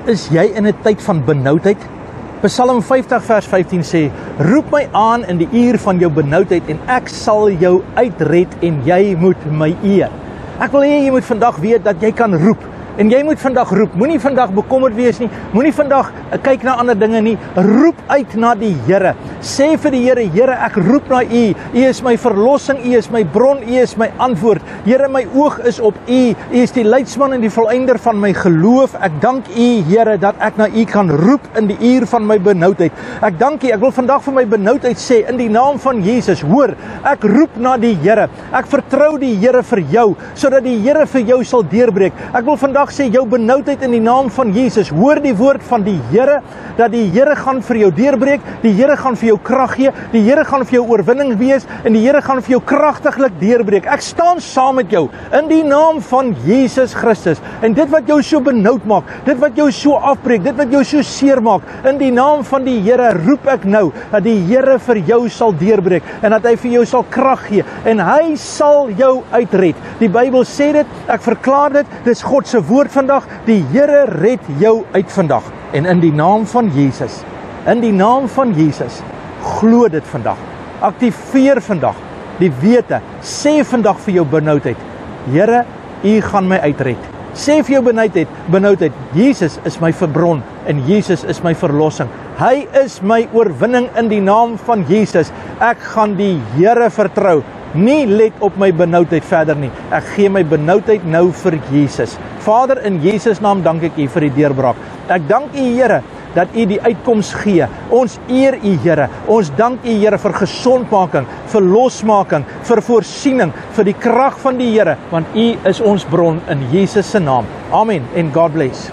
Is jy in 'n tyd van benoudheid? Psalm 50 vers 15 sê, roep my aan in die uur van jou benoudheid en ek sal jou uitred en jy moet my eer. Ek wil hê jy moet vandag weet dat jy kan roep. En jy moet vandag roep, moenie vandag bekommerd wees nie, moenie vandag kyk na ander dinge nie, roep uit na die Here. Sê vir die Here, Here, ek roep na U, U is my verlossing, U is my bron, U is my antwoord. Here, my oog is op U, U is die leidsman en die voleinder van my geloof. Ek dank U, Here, dat ek na U kan roep in die uur van my benoudheid. Ek dank U, ek wil vandag vir my benoudheid sê, in die naam van Jesus, hoor, ek roep na die Here. Ek vertrou die Here vir jou, sodat die Here vir jou sal deurbreek. Ek wil vandag sê jou benoudheid in die naam van Jesus, hoor die woord van die Here, dat die Here gaan vir jou deurbreek, die Here gaan vir jou krag gee, die Here gaan vir jou oorwinning wees, en die Here gaan vir jou kragtiglik deurbreek. Ek staan saam met jou, in die naam van Jesus Christus, en dit wat jou so benoud maak, dit wat jou so afbreek, dit wat jou so seer maak, in die naam van die Here roep ek nou, dat die Here vir jou sal deurbreek, en dat hy vir jou sal krag gee, en hy sal jou uitred. Die Bybel sê dit, ek verklaar dit, dis God se woord vandag, die Here red jou uit vandag. En in die naam van Jesus, in die naam van Jesus, glo dit vandag. Aktiveer vandag die wete. Sê vandag vir jou benoudheid, Here, U gaan my uitred. Sê vir jou benoudheid, Jesus is my verbron en Jesus is my verlossing. Hy is my oorwinning in die naam van Jesus. Ek gaan die Here vertrou. Nie let op my benoudheid verder nie. Ek gee my benoudheid nou vir Jesus. Vader, in Jesus naam dank ek U vir die deurbraak. Ek dank U, Here, dat U die uitkoms gee. Ons eer U, Here. Ons dank U, Here, vir gesondmaking, vir losmaking, vir voorsiening, vir die krag van die Here, want U is ons bron in Jesus se naam. Amen en God bless.